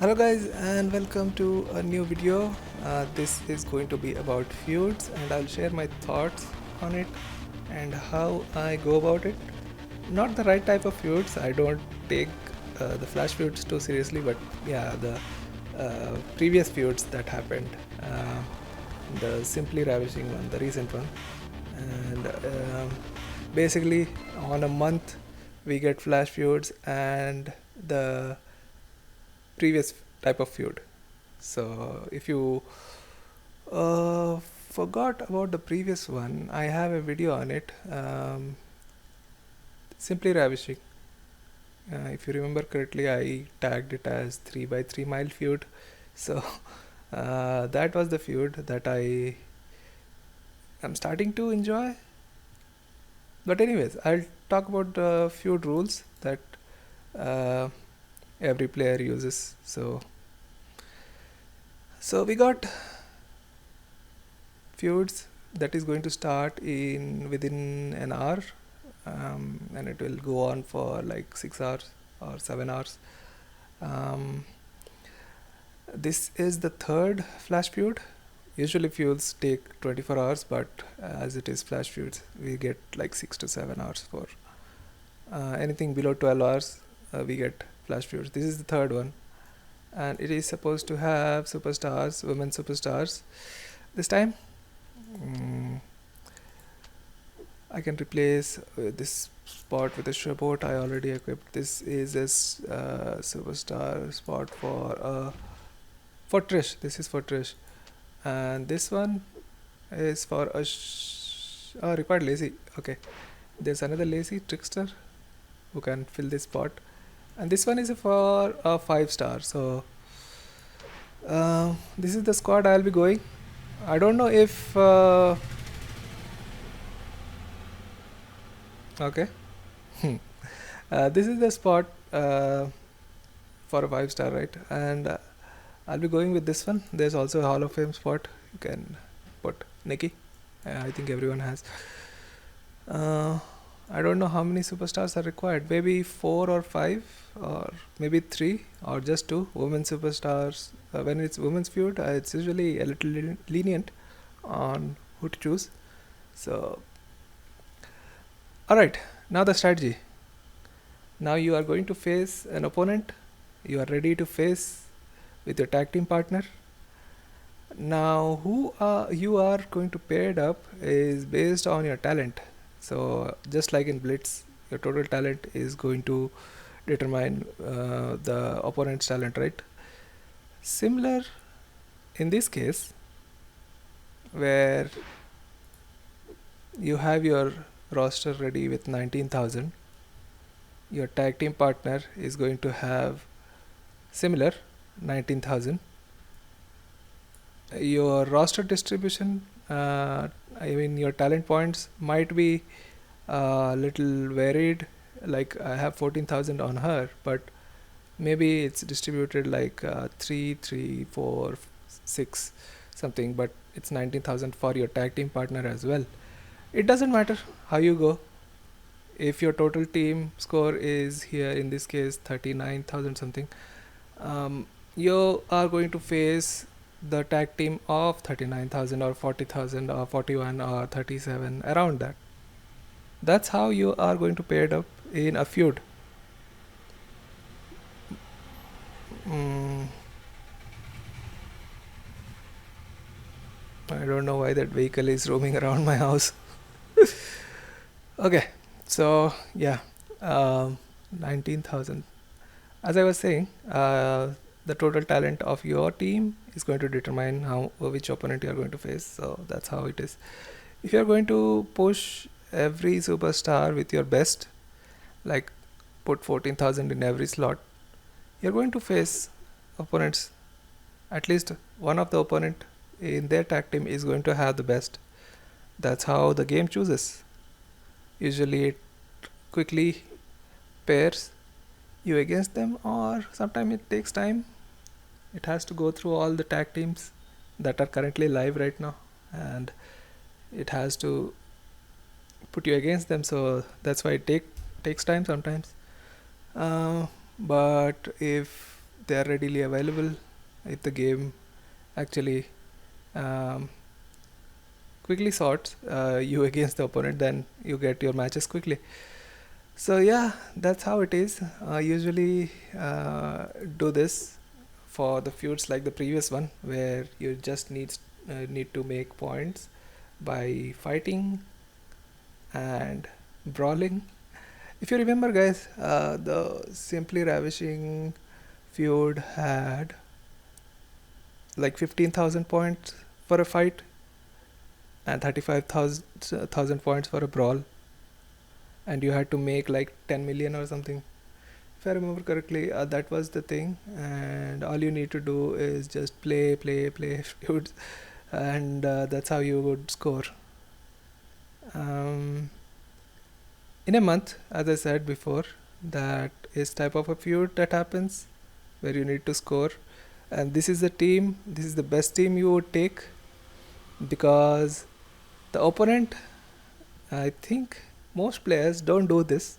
Hello guys and welcome to a new video. This is going to be about feuds and I'll share my thoughts on it and how I go about it. Not the right type of feuds, I don't take the flash feuds too seriously, but yeah, the previous feuds that happened, the Simply Ravishing one, the recent one. And basically on a month we get flash feuds and the previous type of feud. So if you forgot about the previous one, I have a video on it. Simply Ravishing. If you remember correctly, I tagged it as 3 by 3 mile feud. So that was the feud that I am starting to enjoy. But anyways, I'll talk about the feud rules that uh, every player uses. So we got feuds that is going to start in within an hour, and it will go on for like 6 hours or 7 hours. um, this is the third flash feud. Usually feuds take 24 hours, but as it is flash feuds we get like 6 to 7 hours for anything below 12 hours. We get flash feuds. This is the third one, and it is supposed to have superstars, women superstars this time. mm, I can replace this spot with a support I already equipped. This is a superstar spot for Trish. This is for Trish, and this one is for a required lazy. Okay, there's another lazy trickster who can fill this spot, and this one is for a 5 star. So this is the squad I'll be going. I don't know if okay. This is the spot for a 5 star, right? And I'll be going with this one. There's also a Hall of Fame spot. You can put Nikki. I think everyone has. Uh, I don't know how many superstars are required. Maybe 4 or 5, or maybe 3, or just 2 women superstars. When it's women's feud, it's usually a little lenient on who to choose. So, alright, now the strategy. Now you are going to face an opponent. You are ready to face with your tag team partner. Now, who you are going to pair it up is based on your talent. So, just like in Blitz, your total talent is going to determine the opponent's talent, right? Similar in this case, where you have your roster ready with 19,000, your tag team partner is going to have similar 19,000. Your roster distribution, I mean your talent points might be a little varied. Like I have 14,000 on her, but maybe it's distributed like 3 3 4 6 something, but it's 19,000 for your tag team partner as well. It doesn't matter how you go. If your total team score is here in this case 39,000 something, you are going to face the tag team of 39,000 or 40,000 or 41 or 37, around that. That's how you are going to pair it up in a feud. mm, I don't know why that vehicle is roaming around my house. Okay, so yeah, 19,000. As I was saying, the total talent of your team is going to determine how which opponent you are going to face. So that's how it is. If you are going to push every superstar with your best, like put 14,000 in every slot, you're going to face opponents. At least one of the opponent in their tag team is going to have the best. That's how the game chooses. Usually it quickly pairs you against them, or sometimes it takes time. It has to go through all the tag teams that are currently live right now, and it has to put you against them. So that's why it takes time sometimes. But if they are readily available if the game actually um, quickly sorts you against the opponent, then you get your matches quickly. So yeah, that's how it is. Usually do this for the feuds like the previous one, where you just need to make points by fighting and brawling. If you remember, guys, the Simply Ravishing feud had like 15,000 points for a fight and 35,000 points for a brawl, and you had to make like 10 million or something. If I remember correctly, that was the thing, and all you need to do is just play feuds, and that's how you would score. Um, in a month, as I said before, that is type of a feud that happens where you need to score, and this is the team. This is the best team you would take, because the opponent, I think most players don't do this.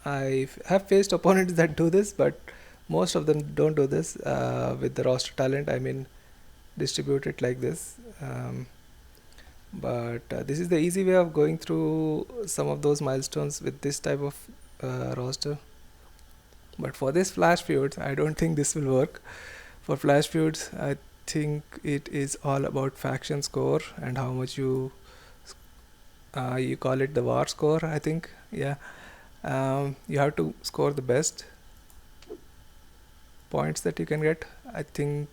I have faced opponents that do this, but most of them don't do this with the roster talent. I mean, distribute it like this. But this is the easy way of going through some of those milestones with this type of roster. But for this flash feuds, I don't think this will work. For flash feuds, I think it is all about faction score and how much you call it the war score, I think. Yeah. You have to score the best points that you can get. I think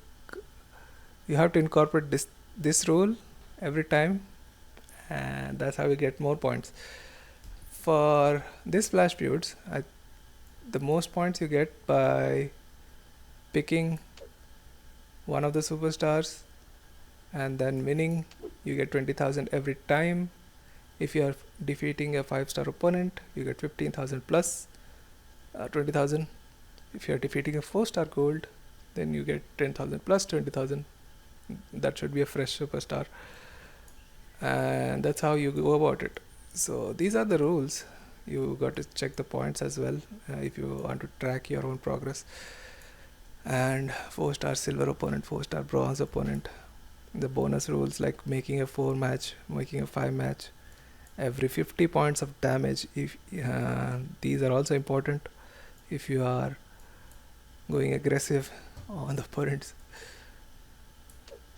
you have to incorporate this rule every time, and that's how you get more points. For this flash feuds, the most points you get by picking one of the superstars and then winning. You get 20,000 every time. If you are defeating a 5-star opponent, you get 15,000 plus 20,000. If you are defeating a 4-star gold, then you get 10,000 plus 20,000. That should be a fresh superstar, and that's how you go about it. So these are the rules. You got to check the points as well if you want to track your own progress. And 4-star silver opponent, 4-star bronze opponent. The bonus rules like making a 4 match, making a 5 match, every 50 points of damage. If these are also important if you are going aggressive on the opponents.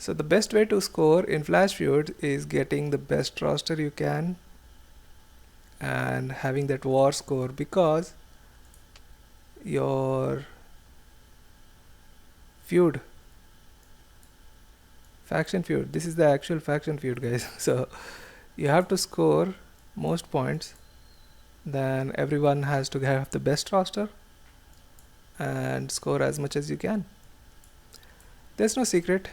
So the best way to score in Flash Feud is getting the best roster you can and having that war score, because your feud, faction feud, this is the actual faction feud, guys. So you have to score most points, then everyone has to have the best roster and score as much as you can. There's no secret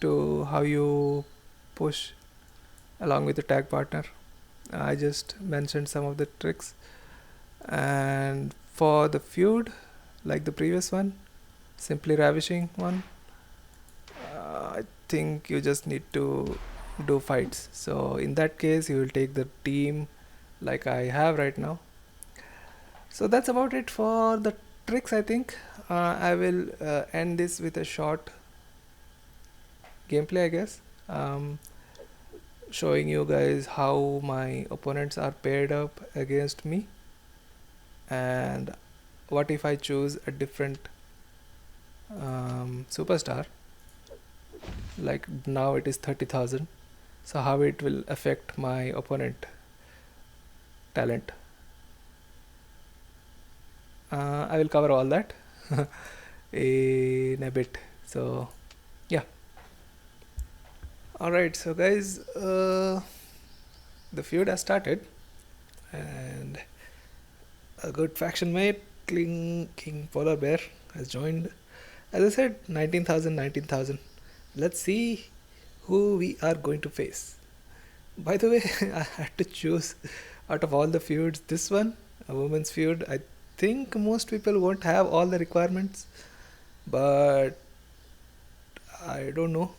to how you push along with the tag partner. I just mentioned some of the tricks. And for the feud, like the previous one, Simply Ravishing one, I think you just need to do fights. So in that case, you will take the team like I have right now. So that's about it for the tricks, I think. I will end this with a short gameplay, I guess, showing you guys how my opponents are paired up against me, and what if I choose a different superstar, like now it is 30,000, so how it will affect my opponent talent. I will cover all that in a bit. So yeah. Alright, so guys, the feud has started, and a good faction mate, King Polar Bear, has joined. As I said, 19,000, 19,000. Let's see who we are going to face. By the way, I had to choose out of all the feuds this one, a women's feud. I think most people won't have all the requirements, but I don't know.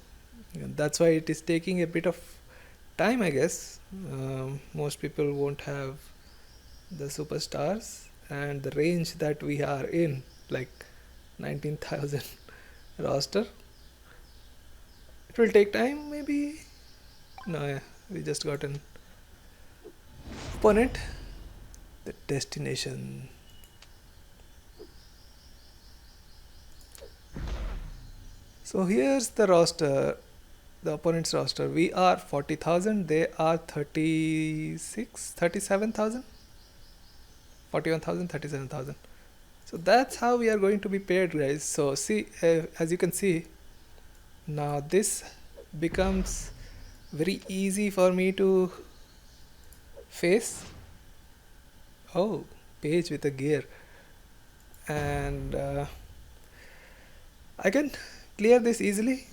That's why it is taking a bit of time, I guess. Most people won't have the superstars and the range that we are in, like 19,000 roster. It will take time, maybe. No, yeah, we just got an opponent. The destination. So here's the roster, the opponent's roster. We are 40,000, they are 36, 37,000, 41,000, 37,000. So that's how we are going to be paired, guys. So see, as you can see, now this becomes very easy for me to face. Oh, page with a gear. And I can clear this easily,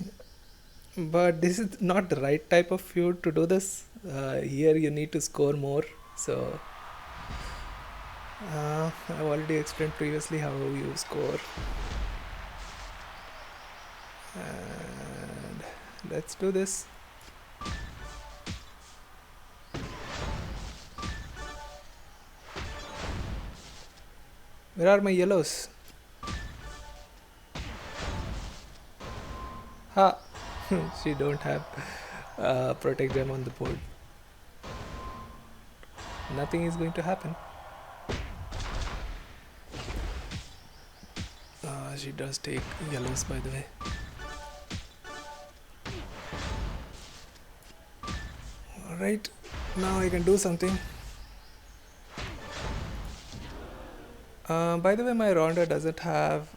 but this is not the right type of feud to do this. Here you need to score more. So I've already explained previously how you score. And let's do this. Where are my yellows? Ha! She don't have protect gem on the board. Nothing is going to happen. She does take yellows, by the way. Alright, now I can do something. By the way, my Ronda doesn't have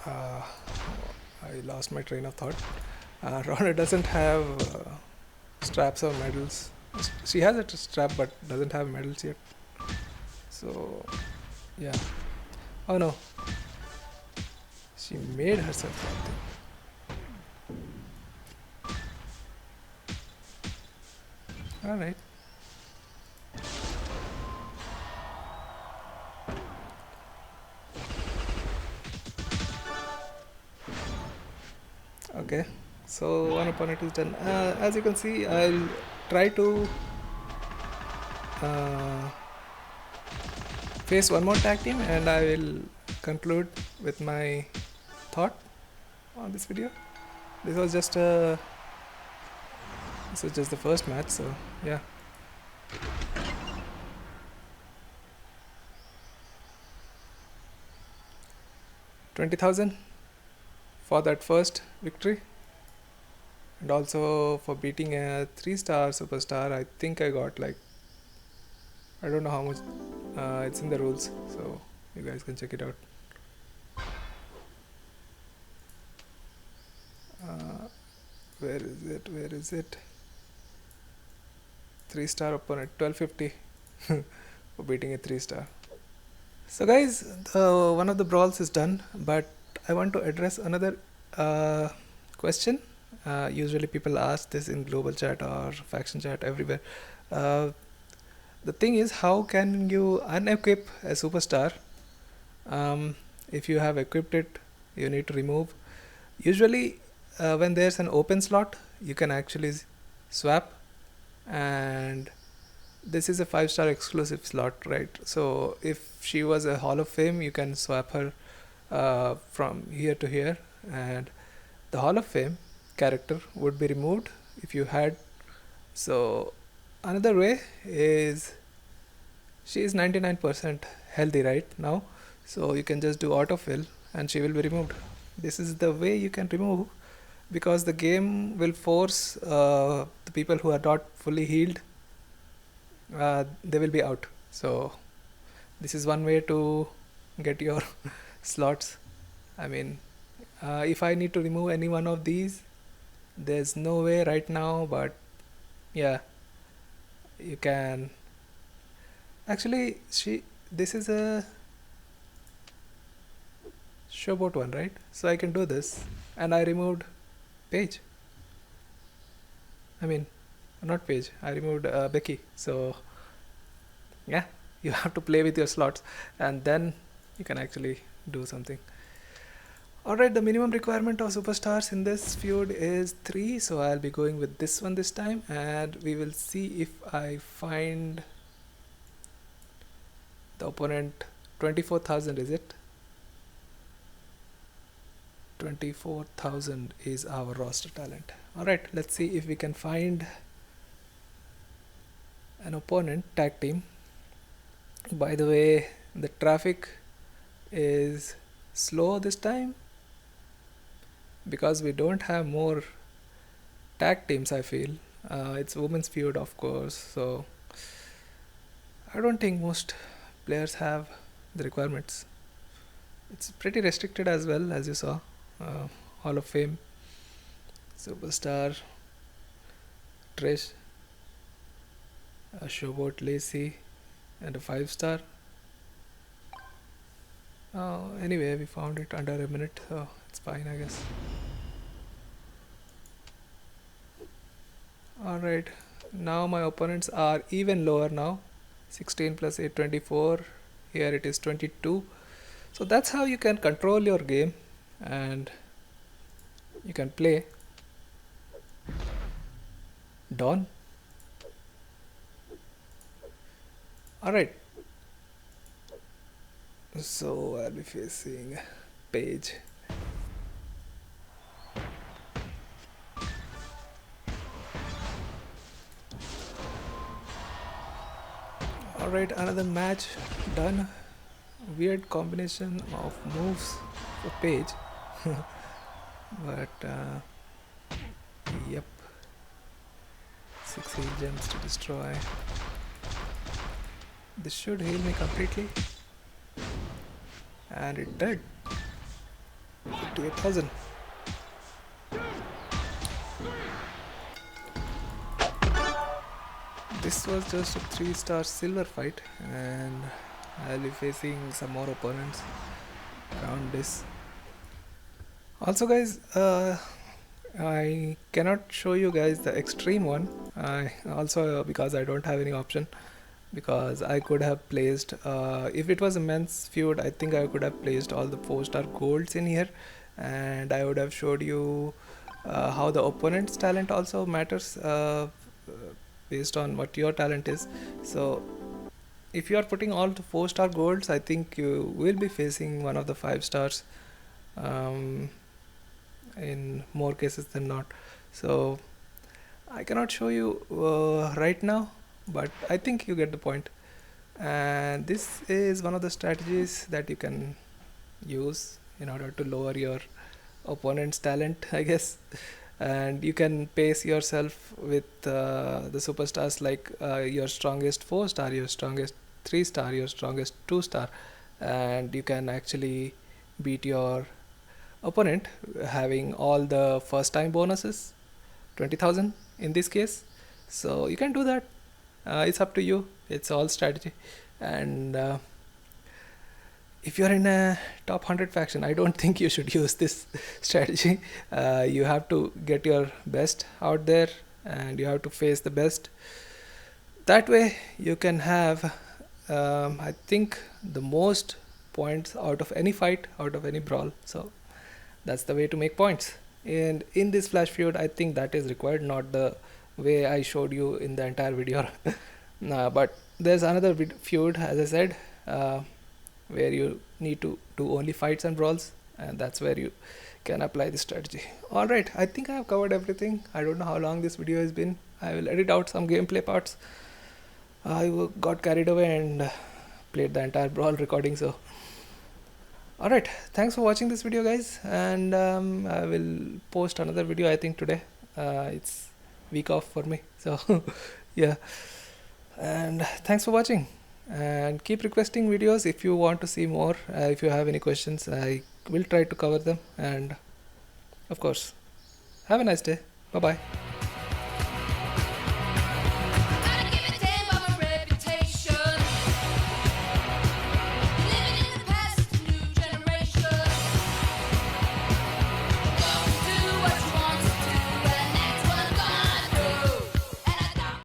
I lost my train of thought. Ronda doesn't have straps or medals. She has a strap but doesn't have medals yet. So, yeah. Oh no. She made herself something. Alright. Okay. So one opponent is done. As you can see, I'll try to face one more tag team and I will conclude with my thought on this video. This was just the first match, so yeah. $20,000 for that first victory, and also for beating a 3-star superstar. I think I got like, I don't know how much. It's in the rules, so you guys can check it out. Where is it? 3-star opponent, 1250 for beating a 3-star. So guys, one of the brawls is done, but I want to address another question. Usually people ask this in global chat or faction chat, everywhere. The thing is, how can you unequip a superstar? If you have equipped it, you need to remove. Usually when there's an open slot, you can actually swap, and this is a 5-star exclusive slot, right? So if she was a Hall of Fame, you can swap her from here to here, and the Hall of Fame character would be removed if you had. So another way is, she is 99% healthy right now, so you can just do autofill and she will be removed. This is the way you can remove, because the game will force the people who are not fully healed, they will be out. So this is one way to get your slots. I mean, if I need to remove any one of these, there's no way right now, but yeah, you can actually. This is a showboat one, right? So I can do this, and I removed Paige. I mean, not Paige, I removed Becky. So yeah, you have to play with your slots, and then you can actually do something. Alright, the minimum requirement of superstars in this feud is 3, so I'll be going with this one this time, and we will see if I find opponent 24,000, is it? 24,000 is our roster talent. Alright, let's see if we can find an opponent tag team. By the way, the traffic is slow this time because we don't have more tag teams, I feel. It's women's feud, of course, so I don't think most players have the requirements. It's pretty restricted as well, as you saw. Hall of Fame, Superstar, Trish, a Showboat Lacey, and a 5-star. Anyway, we found it under a minute, so it's fine, I guess. Alright, now my opponents are even lower now. 16 plus 8, 24. Here it is 22. So that's how you can control your game and you can play. Dawn. Alright. So I'll be facing Paige. Alright, another match done. Weird combination of moves for Paige. But yep, 6 heal gems to destroy. This should heal me completely, and it did. 58,000. This was just a 3-star silver fight, and I'll be facing some more opponents around this. Also guys, I cannot show you guys the extreme one. Because I don't have any option, because I could have placed, if it was a men's feud, I think I could have placed all the 4-star golds in here, and I would have showed you how the opponent's talent also matters based on what your talent is. So if you are putting all the 4-star golds, I think you will be facing one of the 5-stars in more cases than not. So I cannot show you right now, but I think you get the point. And this is one of the strategies that you can use in order to lower your opponent's talent, I guess. And you can pace yourself with the superstars, like your strongest 4-star, your strongest 3-star, your strongest 2-star, and you can actually beat your opponent having all the first time bonuses, 20,000 in this case. So you can do that. It's up to you. It's all strategy. And if you're in a top 100 faction, I don't think you should use this strategy. You have to get your best out there, and you have to face the best. That way you can have I think the most points out of any fight, out of any brawl. So that's the way to make points. And in this flash feud, I think that is required, not the way I showed you in the entire video. But there's another feud, as I said, where you need to do only fights and brawls, and that's where you can apply this strategy. Alright, I think I have covered everything. I don't know how long this video has been. I will edit out some gameplay parts. I got carried away and played the entire brawl recording, so alright, thanks for watching this video guys, and I will post another video I think today. It's week off for me, so yeah, and thanks for watching, and keep requesting videos if you want to see more. If you have any questions, I will try to cover them, and of course, have a nice day. Bye bye.